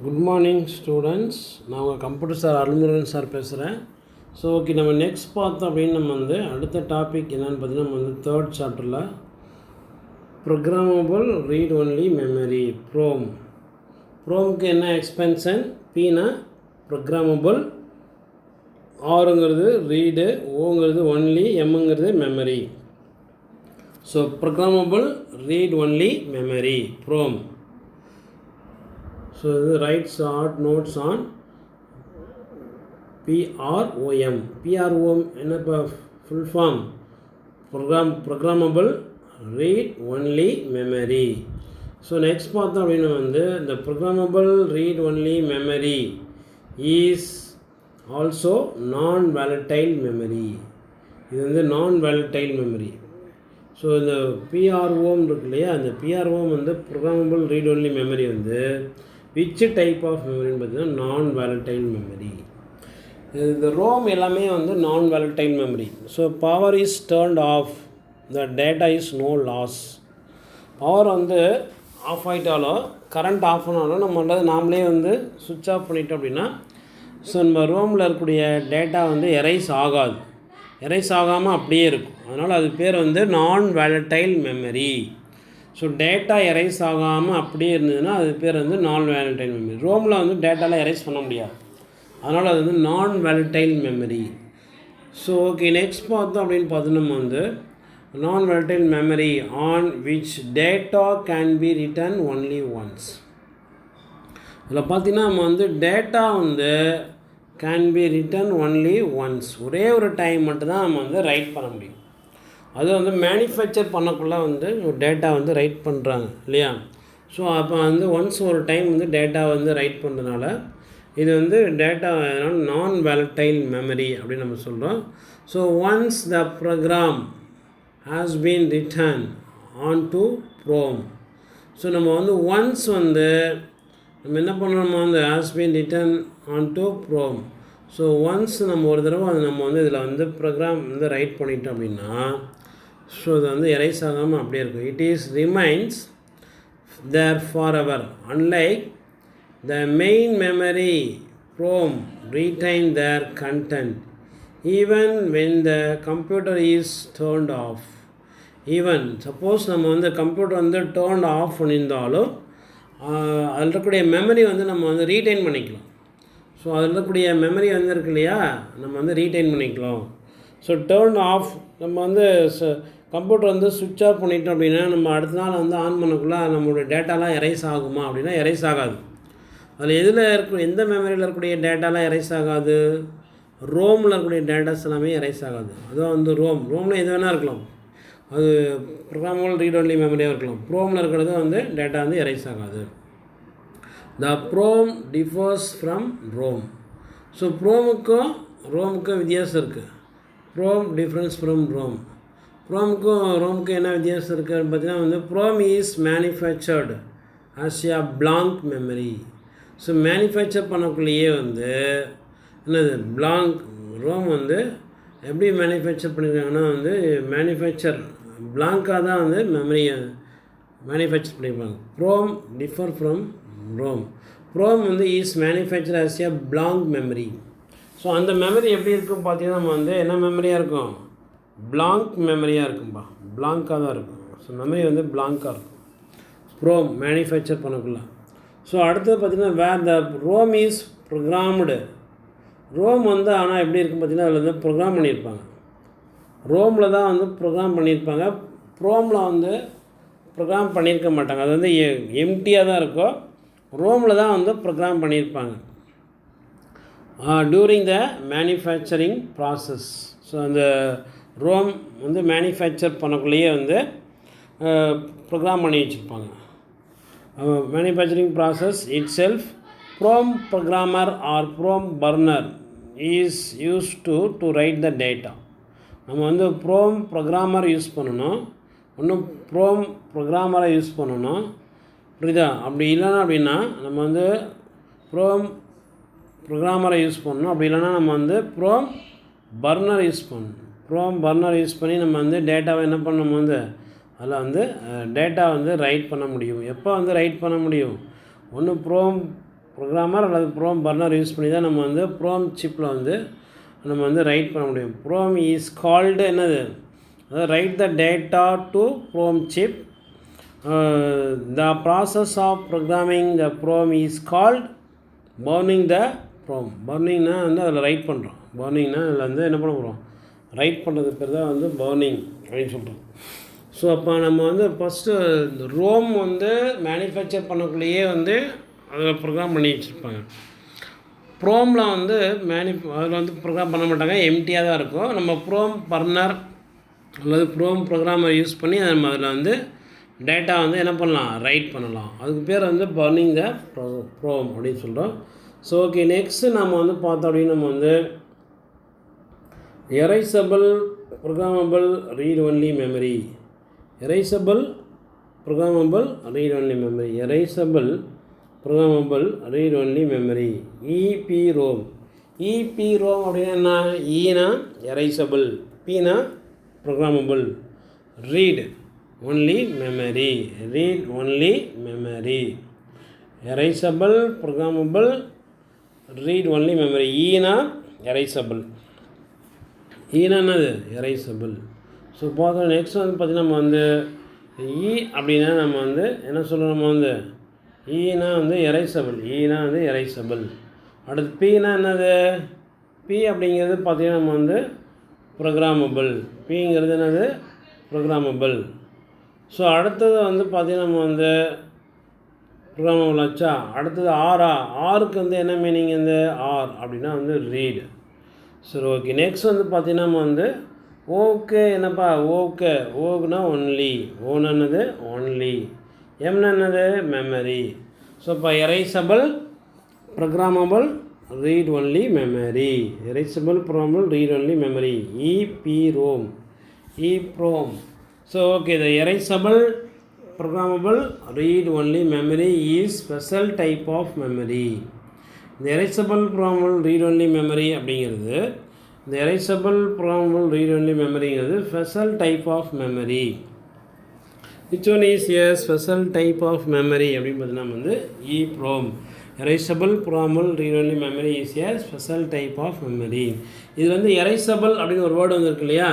Good morning students. நான் உங்கள் computer sir Arulmurugan sir பேசுகிறேன். ஸோ ஓகே, நம்ம நெக்ஸ்ட் பார்த்தோம் அப்படின்னு நம்ம அடுத்த டாபிக் என்னென்னு பார்த்தீங்கன்னா நம்ம தேர்ட் சாப்டரில் ப்ரோக்ராமபிள் ரீட் ஒன்லி மெமரி ப்ரோம்க்கு என்ன எக்ஸ்பென்ஷன்? பீனா ப்ரோக்ராமபிள், ஆருங்கிறது ரீடு, ஓங்கிறது ஒன்லி, எம்ங்கிறது memory. So programmable read only memory PROM. So இது writes at notes on PROM. PROM என்ன இப்போ full form? Programmable read only memory. So next பார்த்தோம் அப்படின்னா இந்த programmable read only memory is also non volatile memory. இது non volatile memory. So இந்த PROM இருக்கு இல்லையா, அந்த PROM programmable read only memory which type of மெமரின்னு பார்த்தீங்கன்னா நான் வேலட்டைல் மெமரி. இந்த ரோம் எல்லாமே non volatile memory. So power is turned off, the data is no loss. Power off ஆகிட்டாலோ current off ஆனாலும் நம்ம நாமளே சுவிட்ச் ஆஃப் பண்ணிட்டோம் அப்படின்னா ஸோ நம்ம ரோமில் இருக்கக்கூடிய டேட்டா எரைஸ் ஆகாது. எரைஸ் ஆகாமல் அப்படியே இருக்கும். அதனால் அது பேர் நான் volatile memory. So data erase ஆகாமல் அப்படியே இருந்ததுன்னா அது பேர் நான் வேலட்டைல் மெமரி. ரோமில் டேட்டாலாம் எரைஸ் பண்ண முடியாது. அதனால் அது non volatile memory. So okay, next பார்த்தோம் அப்படின்னு பார்த்தோன்னா non volatile memory on which data can be written only once. இதில் பார்த்திங்கன்னா நம்ம data can be written only once, ஒரே ஒரு டைம் மட்டும்தான் நம்ம ரைட் பண்ண முடியும். அது மேனுஃபேக்சர் பண்ணக்குள்ளே ஒரு டேட்டா ரைட் பண்ணுறாங்க இல்லையா. ஸோ அப்போ ஒன்ஸ் ஒரு டைம் டேட்டா ரைட் பண்ணுறதுனால இது டேட்டா நான் வேலட்டைல் மெமரி அப்படின்னு நம்ம சொல்கிறோம். So once the program has been written on to PROM. So நம்ம ஒன்ஸ் நம்ம என்ன பண்ணுறோமோ has been written on to PROM. So once நம்ம ஒரு தடவை நம்ம இதில் ப்ரோக்ராம் ரைட் பண்ணிட்டோம் அப்படின்னா ஸோ இது எரைஸ் ஆகாமல் அப்படியே இருக்கும். It is remains there forever. Unlike the main memory PROM retain their content even when the computer is turned off. Even suppose நம்ம கம்ப்யூட்டர் டர்ன்ட் ஆஃப் பண்ணியிருந்தாலும் அதில் இருக்கக்கூடிய மெமரி நம்ம ரீடைன் பண்ணிக்கலாம். ஸோ அதில் இருக்கக்கூடிய மெமரி இருக்கு இல்லையா, நம்ம ரீடைன் பண்ணிக்கலாம். ஸோ டர்ன் ஆஃப் நம்ம கம்ப்யூட்டர் சுவிட்ச் ஆஃப் பண்ணிட்டோம் அப்படின்னா நம்ம அடுத்த நாள் ஆன் பண்ணக்குள்ளே நம்மளுடைய டேட்டாலாம் எரைஸ் ஆகுமா அப்படின்னா எரைஸ் ஆகாது. அதில் எதில் எந்த மெமரியில் இருக்கக்கூடிய டேட்டாலாம் எரைஸ் ஆகாது? ரோமில் இருக்கக்கூடிய டேட்டாஸ் எல்லாமே எரைஸ் ஆகாது. அதுவும் ரோமில் எது வேணால் இருக்கலாம். அது ப்ரோக்ராமபிள் ரீட் ஒன்லி மெமரியாக இருக்கலாம். ப்ரோமில் இருக்கிறது டேட்டா எரைஸ் ஆகாது. The PROM differs from ROM. So ரோமுக்கும் வித்தியாசம் இருக்குது. PROM difference from ROM. ரோமுக்கும் என்ன வித்தியாசம் இருக்குது பார்த்தீங்கன்னா PROM is manufactured as a blank memory. So manufacture பண்ணக்குள்ளேயே என்னது பிளாங்க். ரோம் எப்படி மேனுஃபேக்சர் பண்ணியிருக்காங்கன்னா மேனுஃபேக்சர் பிளாங்காக தான் மெமரியை மேனுஃபேக்சர் பண்ணியிருப்பாங்க. PROM differ from ROM. PROM is manufacture as a blank memory. So அந்த மெமரி எப்படி இருக்கும் பார்த்தீங்கன்னா நம்ம என்ன மெமரியாக இருக்கும்? பிளாங்க் மெமரியாக இருக்கும்பா. பிளாங்காக தான் இருக்கும். ஸோ மெமரி பிளாங்காக இருக்கும் ப்ரோம் மேனுஃபேக்சர் பண்ணக்குள்ள. ஸோ அடுத்தது பார்த்திங்கன்னா வேர் த ரோம் இஸ் ப்ரோக்ராம்டு. ரோம் ஆனால் எப்படி இருக்கும் பார்த்திங்கன்னா அதில் ப்ரோக்ராம் பண்ணியிருப்பாங்க. ரோமில் தான் ப்ரோக்ராம் பண்ணியிருப்பாங்க. ப்ரோமில் ப்ரோக்ராம் பண்ணியிருக்க மாட்டாங்க. அது எம்டியாக தான் இருக்கும். ரோமில் தான் ப்ரோக்ராம் பண்ணியிருப்பாங்க during the manufacturing process. So அந்த ரோம் மேனுஃபேக்சர் பண்ணக்குள்ளேயே ப்ரோக்ராம் பண்ணி வச்சுருப்பாங்க. Manufacturing process itself PROM programmer or PROM burner is use to write the data. நம்ம ப்ரோம் ப்ரோக்ராமர் யூஸ் பண்ணணும், ஒன்றும் ப்ரோம் ப்ரோக்ராமரை யூஸ் பண்ணணும். புரியுதா? அப்படி இல்லைன்னா அப்படின்னா நம்ம ப்ரோம் ப்ரோக்ராமரை யூஸ் பண்ணணும். அப்படி இல்லைன்னா நம்ம ப்ரோம் பர்னர் யூஸ் பண்ணணும். ப்ரோம் பர்னர் யூஸ் பண்ணி நம்ம டேட்டாவை என்ன பண்ணணும் அதில் டேட்டா ரைட் பண்ண முடியும். எப்போ ரைட் பண்ண முடியும்? ஒன்று ப்ரோக்ராமர் அல்லது ப்ரோம் பர்னர் யூஸ் பண்ணி தான் நம்ம வந்து ப்ரோம் சிப்பில் வந்து நம்ம வந்து ரைட் பண்ண முடியும். ப்ரோம் இஸ் கால்டு என்னது, அதாவது write the data to PROM chip. The process of programming the PROM is called burning the PROM. பர்னிங்னா வந்து அதில் ரைட் பண்ணுறோம். பர்னிங்னா அதில் வந்து என்ன பண்ண போகிறோம், ரைட் பண்ணுறது பேர் தான் வந்து பர்னிங் அப்படின்னு சொல்கிறோம். ஸோ அப்போ நம்ம வந்து ஃபஸ்ட்டு இந்த ரோம் வந்து மேனுஃபேக்சர் பண்ணக்குள்ளேயே வந்து அதில் ப்ரோக்ராம் பண்ணி வச்சுருப்பாங்க. ப்ரோமில் வந்து அதில் வந்து ப்ரோக்ராம் பண்ண மாட்டாங்க, எம்டியாக தான் இருக்கும். நம்ம ப்ரோம் பர்னர் அல்லது ப்ரோம் ப்ரோக்ராமர் யூஸ் பண்ணி நம்ம அதில் வந்து டேட்டா வந்து என்ன பண்ணலாம், ரைட் பண்ணலாம். அதுக்கு பேர் வந்து பர்னிங் த ப்ரோம் அப்படின்னு சொல்கிறோம். ஸோ ஓகே, நெக்ஸ்ட்டு நம்ம வந்து பார்த்தோம் அப்படின்னு நம்ம வந்து erasable programmable read only memory. Erasable programmable read only memory. Erasable programmable read only memory, EPROM. EPROM அப்படின்னா என்ன, ஈனா எரைசபிள், பினா programmable, read only memory. Read only memory, erasable programmable read only memory. ஈனா எரைசபிள், ஈனா என்னது, எரைசபிள். So பார்த்தோம். Next வந்து பார்த்திங்கன்னா நம்ம வந்து அப்படின்னா நம்ம வந்து என்ன சொல்கிறோம், நம்ம வந்து ஈனா வந்து எரைசபிள், ஈனா வந்து எரைசபிள். அடுத்து பினா என்னது, பி அப்படிங்கிறது பார்த்திங்கன்னா நம்ம வந்து ப்ரோக்ராமபிள், பிங்கிறது என்னது, ப்ரோக்ராமபிள். ஸோ அடுத்தது வந்து பார்த்திங்கன்னா நம்ம வந்து ப்ரோக்ராமபிள் ஆச்சா. அடுத்தது ஆருக்கு வந்து என்ன மீனிங், இந்த ஆர் அப்படின்னா வந்து ரீடு. சரி ஓகே, நெக்ஸ்ட் வந்து பார்த்திங்கன்னா நம்ம வந்து ஓகே என்னப்பா, ஓகே, ஓகுனா ஒன்லி, ஓனது ஒன்லி, எம்னது மெமரி. ஸோ இப்போ erasable programmable read only memory, erasable programmable read only memory, EPROM, EPROM. So okay, the erasable programmable read only memory is special type of memory. இந்த erasable programmable read only memory அப்படிங்கிறது, இந்த erasable programmable read only memoryங்கிறது special type of memory. Which one is a special type of memory அப்படின்னு பார்த்தீங்கன்னா வந்து EPROM. erasable programmable read only memory is a special type of memory. இது வந்து erasable அப்படின்னு ஒரு word வந்துருக்கு இல்லையா.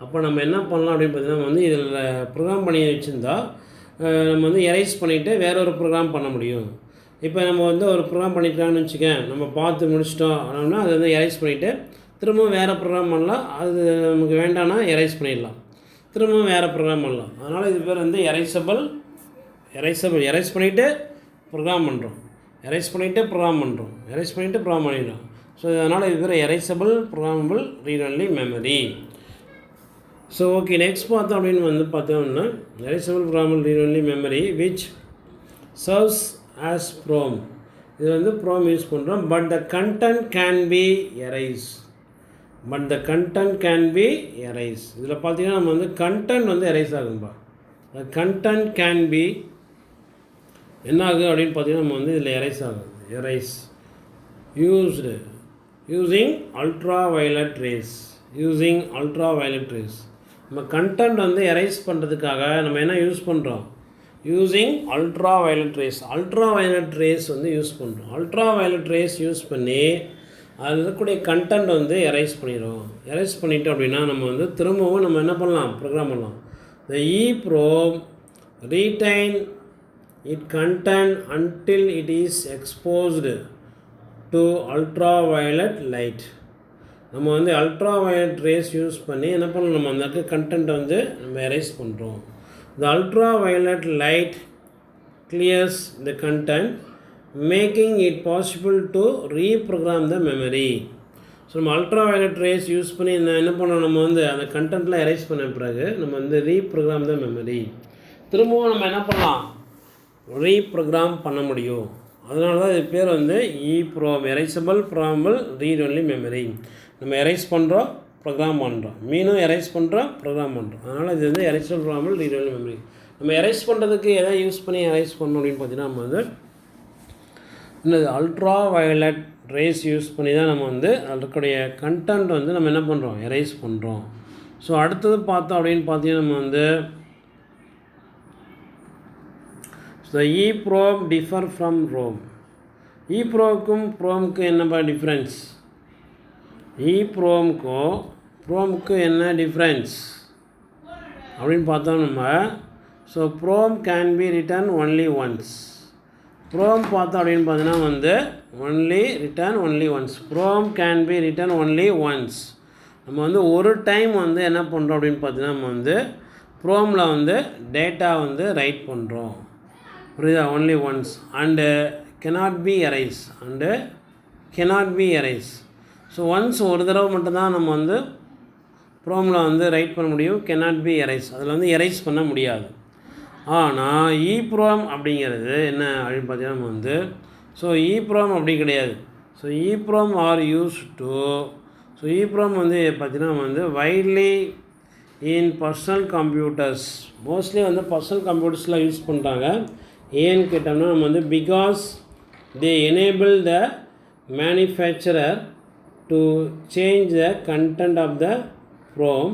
அப்போ நம்ம என்ன பண்ணலாம் அப்படின்னு பார்த்தீங்கன்னா வந்து இதில் ப்ரோக்ராம் பண்ணி வச்சுருந்தா நம்ம வந்து எரைஸ் பண்ணிவிட்டு வேற ஒரு ப்ரோக்ராம் பண்ண முடியும். இப்போ நம்ம வந்து ஒரு ப்ரோக்ராம் பண்ணிட்டாங்கன்னு வச்சுக்கேன், நம்ம பார்த்து முடிச்சிட்டோம் அப்படின்னா அதை வந்து எரைஸ் பண்ணிவிட்டு திரும்பவும் வேறு ப்ரோக்ராம் பண்ணலாம். அது நமக்கு வேண்டாம்னா எரைஸ் பண்ணிடலாம், திரும்பவும் வேறு ப்ரோக்ராம் பண்ணலாம். அதனால் இது பேர் வந்து எரைசபிள் எரைஸ் பண்ணிவிட்டு ப்ரோக்ராம் பண்ணுறோம், எரைஸ் பண்ணிவிட்டு ப்ரோக்ராம் பண்ணுறோம், எரைஸ் பண்ணிவிட்டு ப்ரோக்ராம் பண்ணிடுறோம். ஸோ அதனால் இது பேர் erasable programmable read only memory. So okay, next பார்த்தோம் அப்படின்னு வந்து பார்த்தோம்னா erasable programmable read only memory which serves as PROM. இது வந்து ப்ரோம் யூஸ் பண்ணுறோம். But the content can be erase, but the content can be erase. இதில் பார்த்தீங்கன்னா நம்ம வந்து கண்டென்ட் வந்து எரைஸ் ஆகும்பா. த கண்டென்ட் கேன் பி என்ன ஆகுது அப்படின்னு பார்த்தீங்கன்னா நம்ம வந்து இதில் எரைஸ் ஆகும். Erase used using ultra violet race, using ultra violet race. நம்ம கண்டென்ட் வந்து எரைஸ் பண்ணுறதுக்காக நம்ம என்ன யூஸ் பண்ணுறோம், using ultra violet race. Ultra violet race வந்து யூஸ் பண்ணுறோம். அல்ட்ரா வயலட் ரேஸ் யூஸ் பண்ணி அதில் இருக்கக்கூடிய கண்டென்ட் வந்து எரைஸ் பண்ணிடுறோம். எரைஸ் பண்ணிட்டோம் அப்படின்னா நம்ம வந்து திரும்பவும் நம்ம என்ன பண்ணலாம், ப்ரோக்ராம் பண்ணலாம். த EPROM retain it content until it is exposed to ultraviolet light. நம்ம வந்து அல்ட்ரா வயலட் ரேஸ் யூஸ் பண்ணி என்ன பண்ணலாம், நம்ம அந்த கண்டென்ட்டை வந்து நம்ம எரைஸ் பண்ணுறோம். The ultraviolet light clears the content, making it possible to reprogram the memory. So நம்ம அல்ட்ரா வயலட் ரேஸ் யூஸ் பண்ணி என்ன பண்ணோம், நம்ம வந்து அந்த கண்டென்ட்லாம் எரைஸ் பண்ண பிறகு நம்ம வந்து ரீப்ரோக்ராம் த மெமரி. திரும்பவும் நம்ம என்ன பண்ணலாம், ரீப்ரோக்ராம் பண்ண முடியும். அதனால தான் இது பேர் வந்து EPROM, erasable programmable read only memory. நம்ம எரைஸ் பண்ணுறோம், ப்ரோக்ராம் பண்ணுறோம், மீனும் எரைஸ் பண்ணுறோம், ப்ரோக்ராம் பண்ணுறோம். அதனால் இது வந்து erasable programmable read only memory. நம்ம எரைஸ் பண்ணுறதுக்கு எதை யூஸ் பண்ணி எரைஸ் பண்ணணும் அப்படின்னு பார்த்தீங்கன்னா நம்ம வந்து என்னது அல்ட்ரா வயலட் ரேஸ் யூஸ் பண்ணி தான் நம்ம வந்து அதற்குடைய கண்டென்ட் வந்து நம்ம என்ன பண்ணுறோம், எரைஸ் பண்ணுறோம். ஸோ அடுத்தது பார்த்தோம் அப்படின்னு பார்த்தீங்கன்னா நம்ம வந்து the EPROM differ from ROM. ஈப்ரோமுக்கும் ப்ரோமுக்கும் என்னப்பா டிஃப்ரென்ஸ்? ப்ரோமுக்கும் என்ன டிஃப்ரென்ஸ் அப்படின்னு பார்த்தோம் நம்ம. So from can be written only once. From பார்த்தோம் அப்படின்னு பார்த்தீங்கன்னா வந்து only once. From can be written only once. நம்ம வந்து ஒரு டைம் வந்து என்ன பண்ணுறோம் அப்படின்னு பார்த்தீங்கன்னா நம்ம வந்து ப்ரோமில் வந்து டேட்டா வந்து ரைட் பண்ணுறோம். புரியுதா? Only once. And cannot be erased. So once ஒரு தடவை மட்டும்தான் நம்ம வந்து ப்ரோமில் வந்து ரைட் பண்ண முடியும். cannot be erased. அதில் வந்து எரைஸ் பண்ண முடியாது. ஆனால் ஈப்ரோம் அப்படிங்கிறது என்ன அப்படின்னு பார்த்தீங்கன்னா நம்ம வந்து ஸோ ஈப்ரோம் அப்படி கிடையாது. So EPROM are use to so EPROM வந்து பார்த்தீங்கன்னா வந்து widely in personal computers. Mostly வந்து பர்சனல் கம்ப்யூட்டர்ஸில் யூஸ் பண்ணுறாங்க. ஏன்னு கேட்டோம்னா நம்ம வந்து because they enable the manufacturer to change the content of the PROM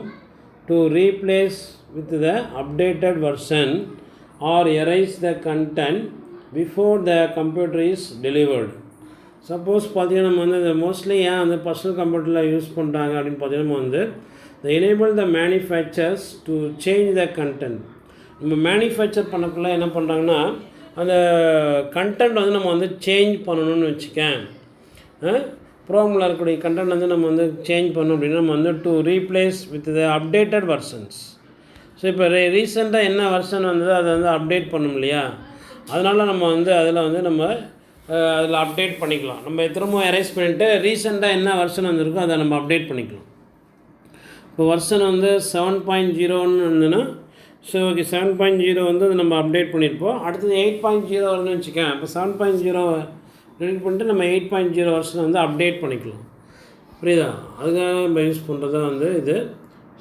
to replace with the updated version or erase the content before the computer is delivered. Suppose பார்த்தீங்கன்னா நம்ம வந்து இந்த மோஸ்ட்லி ஏன் வந்து பர்சனல் கம்ப்யூட்டரில் யூஸ் பண்ணுறாங்க அப்படின்னு பார்த்தீங்கன்னா வந்து the enable the manufacturers to change the content. நம்ம மேனுஃபேக்சர் பண்ணக்குள்ள என்ன பண்ணுறாங்கன்னா அந்த கண்டென்ட் வந்து நம்ம வந்து சேஞ்ச் பண்ணணும்னு வச்சுக்கேன். ப்ரோமில் இருக்கக்கூடிய கண்டென்ட் வந்து நம்ம வந்து சேஞ்ச் பண்ணணும் அப்படின்னா நம்ம வந்து to replace with the updated versions. So இப்போ ரீசெண்டாக என்ன வெர்ஷன் வந்ததோ அதை வந்து அப்டேட் பண்ணணும் இல்லையா? அதனால் நம்ம வந்து அதில் வந்து நம்ம அதில் அப்டேட் பண்ணிக்கலாம். நம்ம திரும்ப எரேஸ் பண்ணிவிட்டு ரீசெண்டாக என்ன வெர்ஷன் வந்திருக்கோ அதை நம்ம அப்டேட் பண்ணிக்கலாம். இப்போ வெர்ஷன் வந்து 7.0ன்னு இருந்ததுன்னா ஸோ ஓகே 7.0 வந்து நம்ம அப்டேட் பண்ணியிருப்போம். அடுத்தது 8.0 வருதுன்னு வச்சுக்கேன். இப்போ 7.0 டெலிட் பண்ணிட்டு நம்ம 8.0 வெர்ஷன் வந்து அப்டேட் பண்ணிக்கலாம். புரியுதா? அதுக்காக நம்ம யூஸ் பண்ணுறது தான் வந்து இது.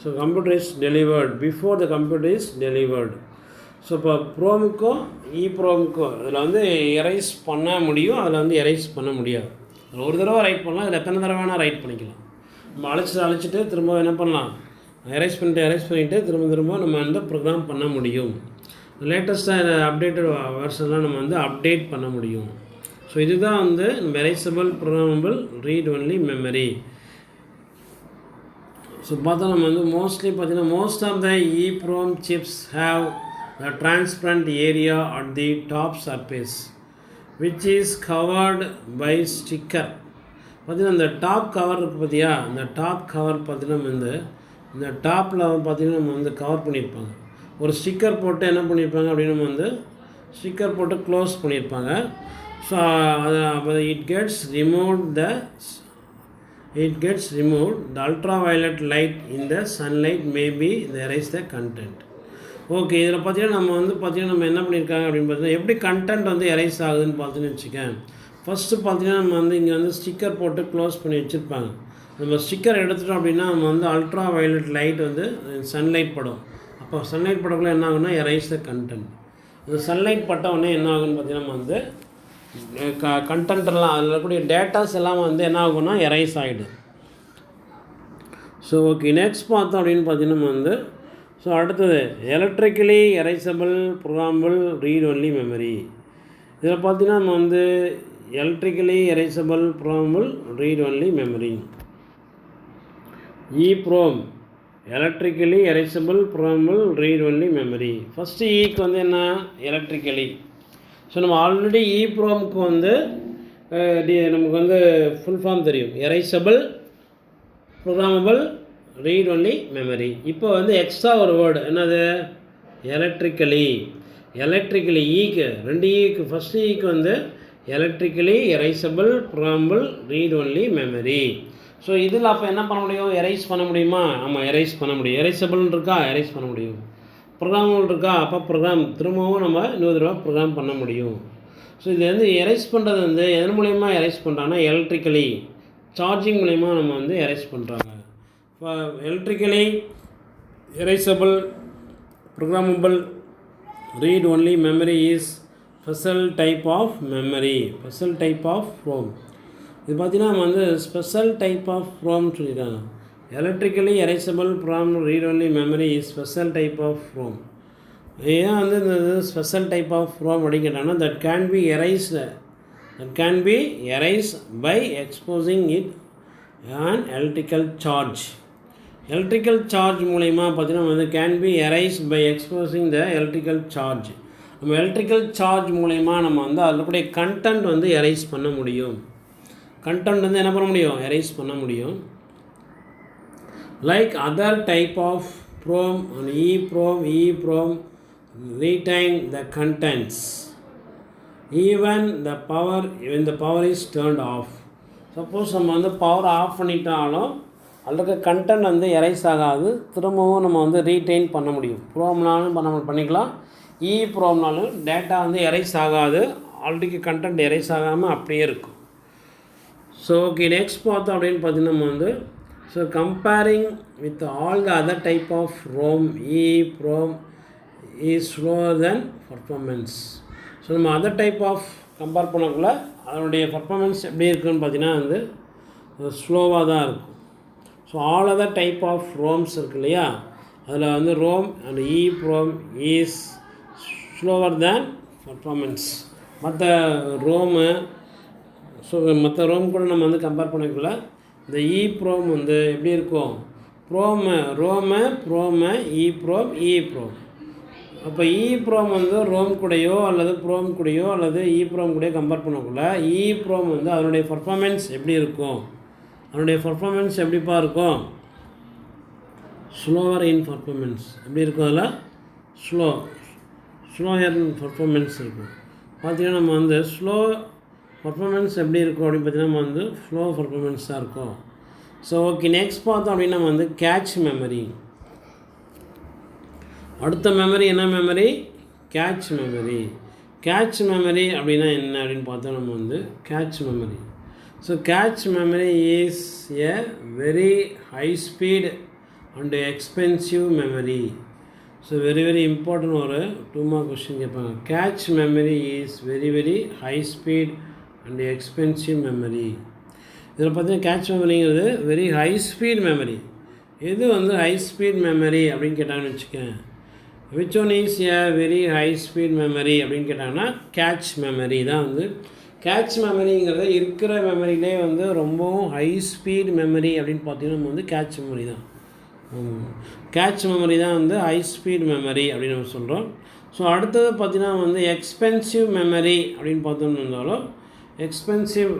So computer is delivered before the computer is delivered. So இப்போ ப்ரோமுக்கும் ப்ரோமுக்கும் அதில் வந்து எரைஸ் பண்ண முடியும், அதில் வந்து எரைஸ் பண்ண முடியாது. அதில் ஒரு தடவை ரைட் பண்ணலாம், அதில் எத்தனை தடவை வேணால் ரைட் பண்ணிக்கலாம். நம்ம அழைச்சிட்டு திரும்ப என்ன பண்ணலாம், எரைஸ் பண்ணிவிட்டு திரும்ப நம்ம வந்து ப்ரோக்ராம் பண்ண முடியும். லேட்டஸ்ட்டாக அப்டேட்டட் வெர்ஷன்லாம் நம்ம வந்து அப்டேட் பண்ண முடியும். ஸோ இதுதான் வந்து erasable programmable read only memory. So பார்த்தா நம்ம வந்து மோஸ்ட்லி பார்த்தீங்கன்னா most of the EEPROM chips have the transparent area at the top surface which is covered by sticker. பார்த்தீங்கன்னா இந்த டாப் கவர் இருக்குது பார்த்தியா, இந்த டாப் கவர் பார்த்தீங்கன்னா வந்து இந்த டாப்பில் பார்த்தீங்கன்னா நம்ம வந்து கவர் பண்ணியிருப்பாங்க. ஒரு ஸ்டிக்கர் போட்டு என்ன பண்ணியிருப்பாங்க அப்படின்னு நம்ம வந்து ஸ்டிக்கர் போட்டு க்ளோஸ் பண்ணியிருப்பாங்க. ஸோ அது it gets remove the ultraviolet light in the sunlight may be erase the content. Okay, இதில் பார்த்தீங்கன்னா நம்ம என்ன பண்ணியிருக்காங்க அப்படின்னு பார்த்தீங்கன்னா எப்படி கண்டென்ட் வந்து எரைஸ் ஆகுதுன்னு பார்த்தீங்கன்னு வச்சுக்கேன். ஃபஸ்ட்டு பார்த்தீங்கன்னா நம்ம வந்து இங்கே வந்து ஸ்டிக்கர் போட்டு க்ளோஸ் பண்ணி வச்சுருப்பாங்க. நம்ம ஸ்டிக்கர் எடுத்துட்டோம் அப்படின்னா நம்ம வந்து அல்ட்ரா வயலட் லைட் வந்து சன்லைட் படும். அப்போ சன்லைட் படக்குள்ள என்ன ஆகுன்னா எரைஸ் த கண்டென்ட். அந்த சன்லைட் பட்ட உடனே என்ன ஆகுன்னு பார்த்தீங்கன்னா நம்ம வந்து கண்டென்ட்லாம் அதில் இருக்கக்கூடிய டேட்டாஸ் எல்லாம் வந்து என்ன ஆகும்னா எரைஸ் ஆகிடும். ஸோ ஓகே, நெக்ஸ்ட் பார்த்தோம் அப்படின்னு பார்த்தீங்கன்னா நம்ம வந்து ஸோ அடுத்தது electrically erasable programmable read only memory. இதில் பார்த்தீங்கன்னா நம்ம வந்து electrically erasable programmable read only memory. EEPROM electrically erasable programmable read only memory. First ஈக்கு வந்து என்ன எலக்ட்ரிக்கலி. ஸோ நம்ம ஆல்ரெடி EEPROMக்கு வந்து நமக்கு வந்து ஃபுல் ஃபார்ம் தெரியும், erasable programmable read only memory. இப்போ வந்து எக்ஸ்ட்ரா ஒரு வேர்டு என்னது எலக்ட்ரிக்கலி. ஈக்கு 2 ஈக்கு ஃபஸ்ட்டு ஈக்கு வந்து electrically erasable programmable read only memory. So இதில் அப்போ என்ன பண்ண முடியும், எரைஸ் பண்ண முடியுமா? ஆமாம், எரைஸ் பண்ண முடியும். எரைசபிள்னு இருக்கா, எரைஸ் பண்ண முடியும். ப்ரோக்ராமபிள் இருக்கா, அப்போ ப்ரோக்ராம் திரும்பவும் நம்ம இன்னொரு தடவை ப்ரோக்ராம் பண்ண முடியும். ஸோ இது வந்து எரைஸ் பண்ணுறது வந்து எதன் மூலயமா எரைஸ் பண்ணுறாங்கன்னா எலக்ட்ரிக்கலி சார்ஜிங் மூலயமா நம்ம வந்து எரைஸ் பண்ணுறாங்க. இப்போ electrically erasable programmable read only memory is special type of memory, special type of PROM. இது பார்த்திங்கன்னா நம்ம வந்து ஸ்பெஷல் டைப் ஆஃப் ப்ரோம்னு சொல்லியிருக்காங்க. Electrically erasable PROM read only memory is special type of PROM. ஏன் வந்து இந்த ஸ்பெஷல் டைப் ஆஃப் ப்ரோம் அப்படின்னு கேட்டாங்கன்னா that can be erased that can be erased by exposing it an electrical charge. Electrical charge மூலயமா பார்த்தீங்கன்னா வந்து can be erased by exposing the electrical charge. நம்ம எலக்ட்ரிக்கல் சார்ஜ் மூலயமா நம்ம வந்து அதில் கூடிய கண்டென்ட் வந்து எரைஸ் பண்ண முடியும். கண்டென்ட் வந்து என்ன பண்ண முடியும்? எரைஸ் பண்ண முடியும். Like other type of PROM and EEPROM retain the contents even the power when the power is turned off. Suppose நம்ம வந்து பவர் ஆஃப் பண்ணிட்டாலும் அதுக்கு கண்டென்ட் வந்து எரைஸ் ஆகாது, திரும்பவும் நம்ம வந்து ரீட்டைன் பண்ண முடியும். ப்ரோம்னாலும் பண்ணிக்கலாம், EEPROMனாலும் டேட்டா வந்து எரைஸ் ஆகாது, ஆல்ரெடி கண்டென்ட் எரைஸ் ஆகாமல் அப்படியே இருக்கும். ஸோ ஓகே, நெக்ஸ்ட் பார்த்தோம் அப்படின்னு பார்த்தீங்கன்னா நம்ம வந்து so comparing with all the other type of ROM, EEPROM is slower then performance. So நம்ம அதர் டைப் ஆஃப் கம்பேர் பண்ணக்குள்ள அதனுடைய பர்ஃபார்மன்ஸ் எப்படி இருக்குதுன்னு பார்த்தீங்கன்னா வந்து ஸ்லோவாக தான் இருக்கும். So all other type of ROMs இருக்கு இல்லையா, அதில் வந்து ROM and EEPROM is slower than performance. மற்ற ரோமு மற்ற ரோம் கூட நம்ம வந்து கம்பேர் பண்ணிக்கல. இந்த EEPROM வந்து எப்படி இருக்கும்? ROM EEPROM. அப்போ EEPROM வந்து ரோம் கூடயோ அல்லது ப்ரோம் கூடயோ அல்லது EEPROM கூடயோ கம்பேர் பண்ணக்குள்ள EEPROM வந்து அதனுடைய பர்ஃபார்மன்ஸ் எப்படி இருக்கும்? அதனுடைய பர்ஃபார்மன்ஸ் எப்படிப்பா இருக்கும்? ஸ்லோவர் இன் பர்ஃபார்மன்ஸ். எப்படி இருக்கும்? அதில் ஸ்லோயர் பர்ஃபார்மன்ஸ் இருக்கும். பார்த்திங்கன்னா நம்ம வந்து ஸ்லோ பர்ஃபார்மன்ஸ் எப்படி இருக்கும் அப்படின்னு பார்த்தீங்கன்னா நம்ம வந்து ஸ்லோ பர்ஃபார்மன்ஸ் தான் இருக்கும். ஸோ ஓகே, நெக்ஸ்ட் பார்த்தோம் அப்படின்னா நம்ம வந்து கேட்ச் மெமரி. அடுத்த மெமரி என்ன memory? Cache memory. Cache memory அப்படின்னா என்ன அப்படின்னு பார்த்தோம் நம்ம வந்து cache memory. So cache memory is a very high speed and expensive memory. So very important ஒரு 2 மார்க் கொஸ்டின் கேட்பாங்க. Cache memory is very high speed and expensive memory. இதில் பார்த்தீங்கன்னா கேட்ச் மெமரிங்கிறது வெரி ஹை ஸ்பீட் மெமரி. எது வந்து high speed memory அப்படின்னு கேட்டாங்கன்னு வச்சுக்கேன். Which one is a very high speed memory அப்படின்னு கேட்டாங்கன்னா கேட்ச் மெமரி தான் வந்து. கேட்ச் மெமரிங்கிறது இருக்கிற மெமரியிலே வந்து ரொம்பவும் ஹை ஸ்பீட் மெமரி அப்படின்னு பார்த்தீங்கன்னா நம்ம வந்து கேட்ச் மெமரி தான். கேட்ச் மெமரி தான் வந்து ஹை ஸ்பீட் மெமரி அப்படின்னு நம்ம சொல்கிறோம். ஸோ அடுத்தது பார்த்திங்கன்னா வந்து எக்ஸ்பென்சிவ் மெமரி அப்படின்னு பார்த்தோம்னு இருந்தாலும் எக்ஸ்பென்சிவ்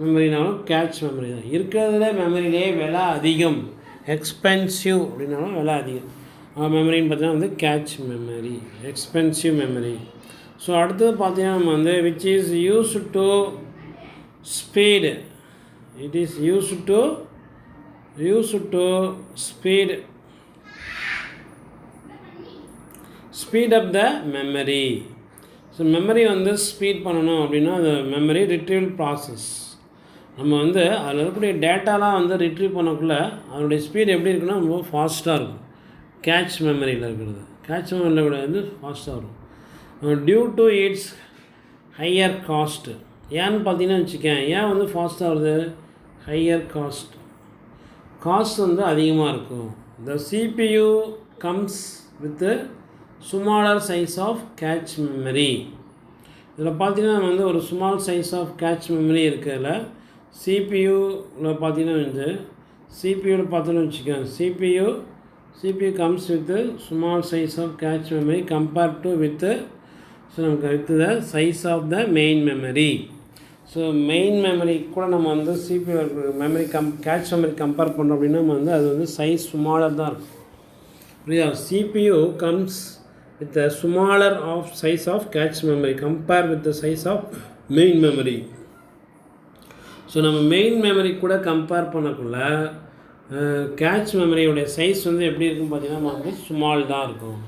மெமரினாலும் கேட்ச் மெமரி தான். இருக்கிறதுல மெமரியிலே விலை அதிகம், எக்ஸ்பென்சிவ் அப்படின்னாலும் விலை அதிகம் மெமரின்னு பார்த்தீங்கன்னா வந்து cache memory, expensive memory. So அடுத்தது பார்த்தீங்கன்னா நம்ம வந்து which is used to speed, it is used to speed up the memory. So memory வந்து ஸ்பீட் பண்ணணும் அப்படின்னா அது மெமரி ரிட்ரீவல் ப்ராசஸ். நம்ம வந்து அதில் இருக்கக்கூடிய டேட்டாலாம் வந்து ரிட்ரீவ் பண்ணக்குள்ள அதனுடைய ஸ்பீட் எப்படி இருக்குன்னா ரொம்ப ஃபாஸ்ட்டாக இருக்கும். கேட்ச் மெமரியில் இருக்கிறது கேட்ச் மெமரியில் கூட வந்து ஃபாஸ்ட்டாக இருக்கும். Due to its higher cost. ஏன்னு பார்த்தீங்கன்னா வச்சுக்கேன், ஏன் வந்து ஃபாஸ்ட்டாக வருது? ஹையர் காஸ்ட் வந்து அதிகமாக இருக்கும். The CPU comes with smaller size of cache memory. இதில் பார்த்தீங்கன்னா நம்ம வந்து ஒரு small size of cache memory இருக்கிறதுல CPU பார்த்தீங்கன்னா வந்து CPU வச்சுக்கோங்க. CPU comes with the small size of cache memory compared to with the size of the main memory. So main memory கூட நம்ம வந்து CPU memory cache memory compare பண்ணோம் அப்படின்னா நம்ம வந்து அது வந்து சைஸ் ஸ்மாலர் தான் இருக்கும். புரியுதா? CPU comes with the smaller of size of cache memory compared with the size of main memory. So நம்ம மெயின் மெமரி கூட கம்பேர் பண்ணக்குள்ள கேட்ச் மெமரியோடைய சைஸ் வந்து எப்படி இருக்குன்னு பார்த்தீங்கன்னா வந்து ஸ்மால் தான் இருக்கும்.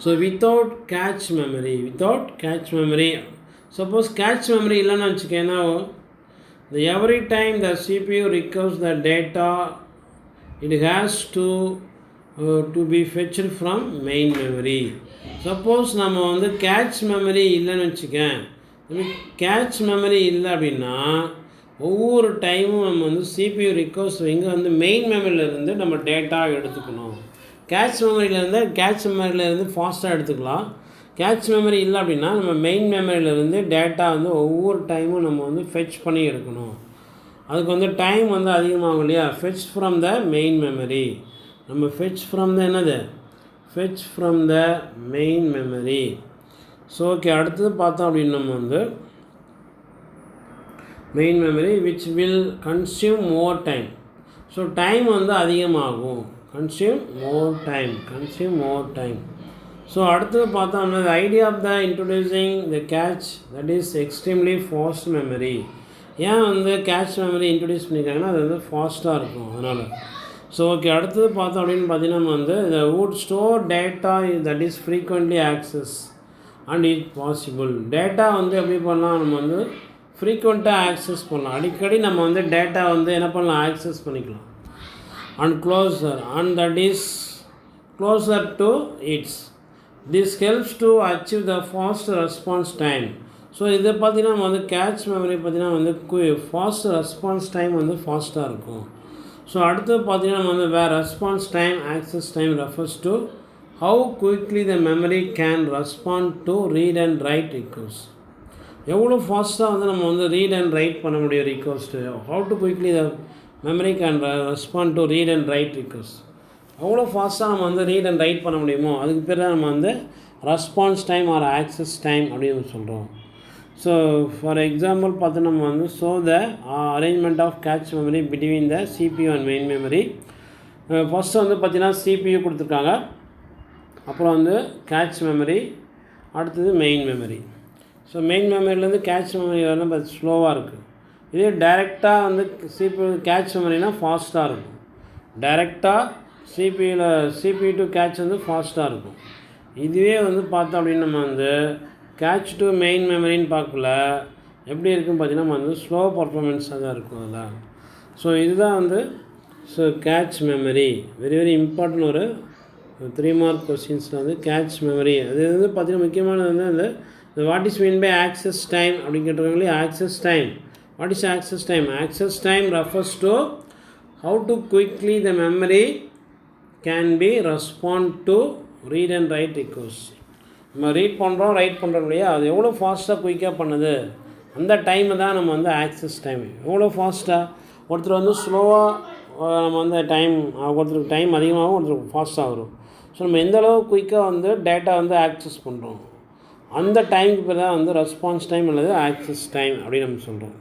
So without cache memory suppose cache memory இல்லைன்னு வச்சுக்கேன்னா every time the CPU recovers the data it has to be fetched from main memory. Suppose நம்ம வந்து கேட்ச் மெமரி இல்லைன்னு வச்சுக்கேன், கேட்ச் மெமரி இல்லை அப்படின்னா ஒவ்வொரு டைமும் நம்ம வந்து CPU ரிக்வஸ்ட் இங்கே வந்து மெயின் மெமரியிலேருந்து நம்ம டேட்டா எடுத்துக்கணும். கேட்ச் மெமரியிலேருந்து ஃபாஸ்ட்டாக எடுத்துக்கலாம். கேட்ச் மெமரி இல்லை அப்படின்னா நம்ம மெயின் மெமரியிலேருந்து டேட்டா வந்து ஒவ்வொரு டைமும் நம்ம வந்து ஃபெட்ச் பண்ணி எடுக்கணும். அதுக்கு வந்து டைம் வந்து அதிகமாகும் இல்லையா. Fetch from the main memory. நம்ம ஃபெட்ச் ஃப்ரம் த என்னது, fetch from the main memory. So okay, அடுத்தது பார்த்தோம் அப்படின்னு நம்ம வந்து main memory which will consume more time. So time வந்து அதிகமாகும். Consume more time. ஸோ அடுத்தது பார்த்தோம்னா the idea of the introducing the cache that is extremely fast memory. ஏன் வந்து கேட்ச் மெமரி இன்ட்ரடியூஸ் பண்ணியிருக்காங்கன்னா அது வந்து ஃபாஸ்ட்டாக இருக்கும் அதனால். ஸோ ஓகே, அடுத்தது பார்த்தோம் அப்படின்னு பார்த்தீங்கன்னா நம்ம வந்து the would store data that is frequently access and is possible. Data வந்து எப்படி பண்ணலாம், நம்ம வந்து ஃப்ரீக்வெண்ட்டாக ஆக்சஸ் பண்ணலாம். அடிக்கடி நம்ம வந்து டேட்டா வந்து என்ன பண்ணலாம், ஆக்சஸ் பண்ணிக்கலாம். And closer and that is closer to its. This helps to achieve the fast response time. So இதை பார்த்திங்கன்னா நம்ம வந்து கேட்ச் மெமரி பார்த்திங்கன்னா வந்து ஃபாஸ்ட் ரெஸ்பான்ஸ் டைம் வந்து ஃபாஸ்ட்டாக இருக்கும். ஸோ அடுத்தது பார்த்திங்கன்னா நம்ம வந்து வேறு response time access time refers to how quickly the memory can respond to read and write request. எவ்வளோ ஃபாஸ்ட்டாக வந்து நம்ம வந்து ரீட் அண்ட் ரைட் பண்ண முடியும் request. How to quickly the memory can respond to read and write request. எவ்வளோ ஃபாஸ்ட்டாக நம்ம வந்து ரீட் அண்ட் ரைட் பண்ண முடியுமோ அதுக்கு பேர் தான் நம்ம வந்து response time or access time அப்படின்னு சொல்கிறோம். ஸோ ஃபார் எக்ஸாம்பிள் பார்த்து நம்ம வந்து so the arrangement of cache memory between the CPU and main memory. First வந்து பார்த்திங்கன்னா சிபியூ கொடுத்துருக்காங்க, அப்புறம் வந்து கேட்ச் மெமரி, அடுத்தது மெயின் மெமரி. ஸோ மெயின் மெமரியிலேருந்து கேட்ச் மெமரி வரணும் பட் ஸ்லோவாக இருக்குது. இதே டைரெக்டாக வந்து கேட்ச் மெமரினா ஃபாஸ்ட்டாக இருக்கும். டைரெக்டாக சிபியூ டு கேட்ச் வந்து ஃபாஸ்ட்டாக இருக்கும். இதுவே வந்து பார்த்தோம் அப்படின்னு நம்ம வந்து கேட்ச் டு மெயின் மெமரின்னு பார்க்கல எப்படி இருக்குன்னு பார்த்தீங்கன்னா நம்ம வந்து ஸ்லோ பர்ஃபார்மன்ஸாக தான் இருக்கும் அதில். ஸோ இதுதான் வந்து cache memory very very important. ஒரு 3 மார்க் கொஸ்டின்ஸில் வந்து கேட்ச் மெமரி அது வந்து பார்த்திங்கன்னா முக்கியமானது வந்து அந்த what is mean by access time அப்படின்னு கேட்டிருக்காங்களே. Access time, what is access time? Access time refers to how to quickly the memory can be respond to read and write request. நம்ம read பண்ணுறோம் ரைட் பண்ணுறோம் இல்லையா, அது எவ்வளோ ஃபாஸ்ட்டாக குயிக்காக பண்ணுது அந்த டைமை தான் நம்ம வந்து ஆக்சஸ் டைம். எவ்வளோ ஃபாஸ்ட்டாக ஒருத்தர் வந்து ஸ்லோவாக நம்ம வந்து டைம், ஒருத்தருக்கு டைம் அதிகமாகவும் ஒருத்தருக்கு ஃபாஸ்ட்டாக வரும். ஸோ நம்ம எந்தளவு குயிக்காக வந்து டேட்டா வந்து ஆக்சஸ் பண்ணுறோம் அந்த டைமுக்கு பேர் தான் வந்து ரெஸ்பான்ஸ் டைம் அல்லது ஆக்சஸ் டைம் அப்படின்னு நம்ம சொல்கிறோம்.